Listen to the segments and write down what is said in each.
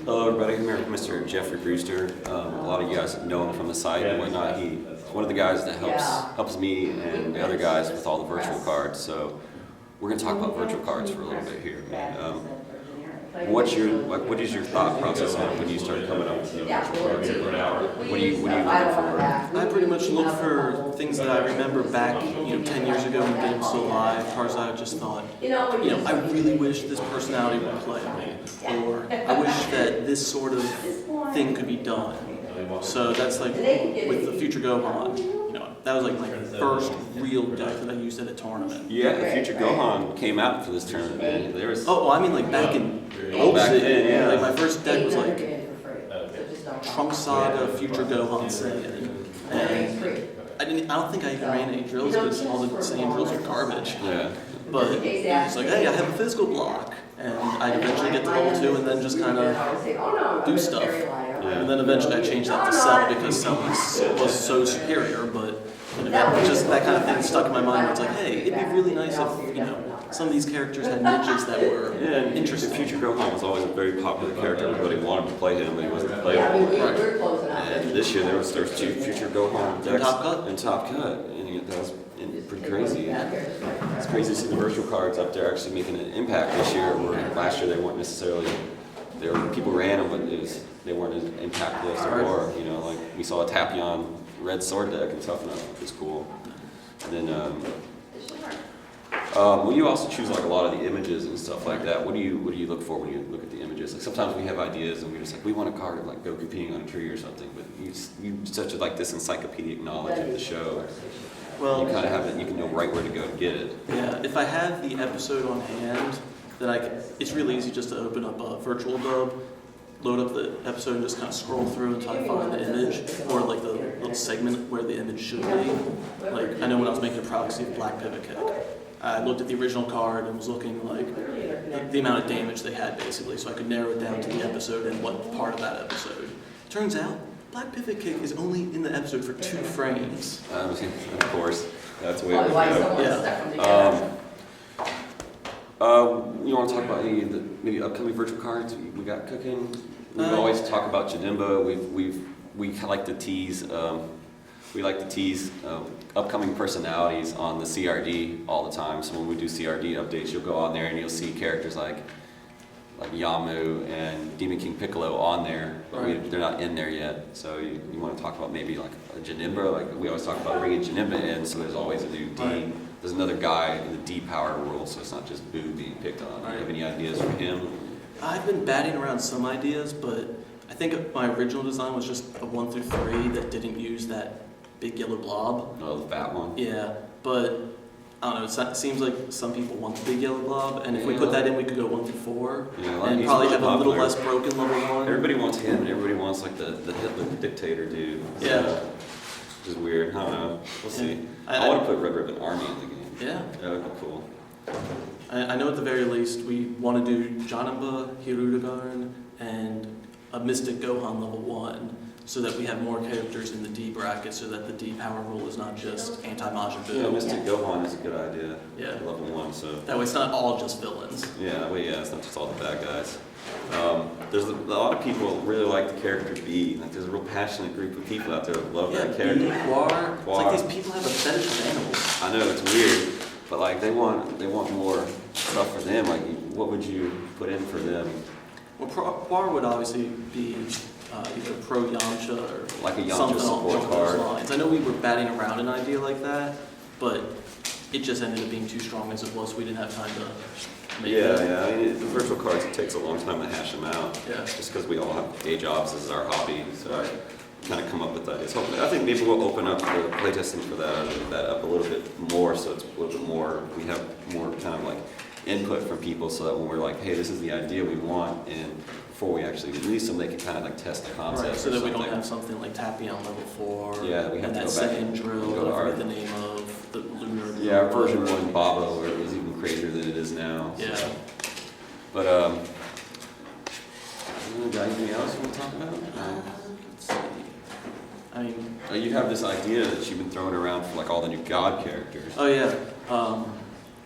Hello everybody, I'm here with Mr. Geoffrey Brewster. A lot of you guys know him from the site and whatnot. He's one of the guys that helps me and the other guys with all the virtual cards. So we're going to talk about virtual cards for a little bit here. What is your thought process on it when you started coming up with the virtual cards? What are you looking for? I pretty much look for things that I remember back, 10 years ago when the game was still live. Cards I just thought, I really wish this personality would play me, or I wish that this sort of thing could be done. So that's like with the Future Gohan. That was like my first real deck that I used at a tournament. Yeah, the Future Gohan came out for this tournament. Man. There was like back in back then, yeah. Like my first deck was like Trunks Saga, Future Gohan Saiyan, and I don't think I even ran any drills because all the Saiyan drills are garbage. Yeah. But it's like, hey, I have a physical block, and I'd eventually get to level 2 and then just kind of do stuff. Yeah. And then eventually I changed that to Cell because Cell was so superior, but just that kind of thing stuck in my mind where it's like, hey, it'd be really nice if, some of these characters had ninjas that were interesting. Future Gohan was always a very popular character. Everybody wanted to play him, but he wasn't playable. And this year there was two Future Gohan decks and Top Cut, and that was pretty crazy. It's crazy to see the virtual cards up there actually making an impact this year, where last year they weren't necessarily. People ran them, but they weren't as impactful as they were. Like we saw a Tapion red sword deck and Tough Enough, which was cool. And then you also choose like a lot of the images and stuff like that. What do you look for when you look at the images? Like sometimes we have ideas and we're just like, we want a card of like Goku peeing on a tree or something, but you such like this encyclopedic knowledge of the show. Well, you kind of have it. You can know right where to go to get it. Yeah, if I have the episode on hand, then it's really easy just to open up a virtual dub, load up the episode, and just kind of scroll through until I find the image, or like the little segment where the image should be. Like I know when I was making a proxy of Black Pivot Kick, I looked at the original card and was looking like the amount of damage they had basically, so I could narrow it down to the episode and what part of that episode. Turns out, Black Pivot Kick is only in the episode for 2 frames. Of course, that's the way it would go. You want to talk about maybe upcoming virtual cards we got cooking? We always talk about Janemba. We like to tease. We like to tease upcoming personalities on the CRD all the time. So when we do CRD updates, you'll go on there and you'll see characters like Yamu and Demon King Piccolo on there, but they're not in there yet. So you want to talk about maybe like a Janemba, like we always talk about bringing Janemba in, so there's always a new D. Right. There's another guy in the D power rule, so it's not just Boo being picked on. Do you have any ideas for him? I've been batting around some ideas, but I think my original design was just a 1 through 3 that didn't use that big yellow blob. Oh, the fat one? Yeah, but I don't know, it seems like some people want the big yellow blob, and if we put that in, we could go 1 through 4, and probably have a little less broken level 1. Everybody wants him, and everybody wants like the Hitler dictator dude. Yeah. Which is weird, I don't know, we'll see. I want to put Red Ribbon Army in the game. Yeah. That would be cool. I know at the very least we want to do Janemba, Hirudegarn, and a Mystic Gohan level 1, so that we have more characters in the D bracket, so that the D power rule is not just anti-Majin Buu. Yeah, Mystic Gohan is a good idea. Yeah. Level 1, so. That way it's not all just villains. Yeah, that way, it's not just all the bad guys. There's a lot of people really like the character B. Like, there's a real passionate group of people out there that love that character. B, Quar. It's like these people have a fetish of animals. I know, it's weird, but like they want more stuff for them. Like, what would you put in for them? Well, Quar would obviously be either pro Yamcha or like a Yamcha something support along those lines. I know we were batting around an idea like that, but it just ended up being too strong as it was. We didn't have time to make it. Yeah. I mean, the virtual cards, it takes a long time to hash them out. Yeah. Just because we all have day jobs, this is our hobby, so kind of come up with ideas. Hopefully, I think maybe we'll open up the playtesting for that up a little bit more, so it's a little bit more. We have more kind of like input from people, so that when we're like, hey, this is the idea we want, and before we actually release them, they can kind of like test the concept. Right, so that we don't have something like Tapion level 4. Yeah, we have and to that go back second drill, go to I forget the name of the lunar. Yeah, version 1 Babo, where it was even crazier than it is now. Yeah. So. But got anything else you want to talk about? Let's see. I mean, you have this idea that you've been throwing around for like all the new God characters. Oh yeah.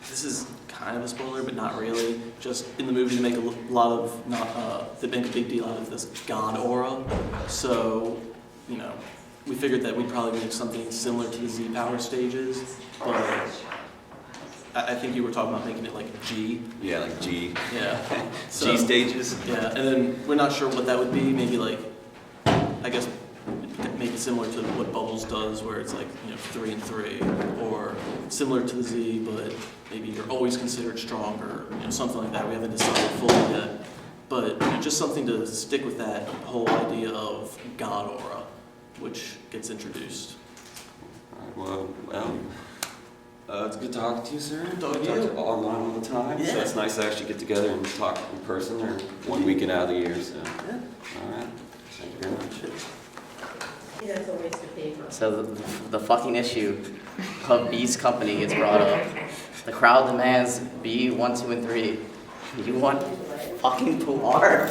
This is kind of a spoiler, but not really. Just in the movie, they make they make a big deal out of this god aura. So, you know, we figured that we'd probably make something similar to the Z power stages, but I think you were talking about making it like G. Yeah, like G. Yeah. G stages. Yeah, and then we're not sure what that would be. Maybe like, I guess, maybe similar to what Bubbles does, where it's like 3 and 3, or similar to the Z, but maybe you're always considered stronger, something like that. We haven't decided fully yet, but just something to stick with that whole idea of God aura, which gets introduced. All right, well, it's good talking to you, sir. Talk to We you. talk online all the time, so Yeah. it's nice to actually get together and talk in person, or one weekend out of the year. So, Yeah. all right, thank you very much. Yeah, it's a waste of paper. So the fucking issue of B's company gets brought up. The crowd demands B 1, 2, and 3. You want fucking Pular?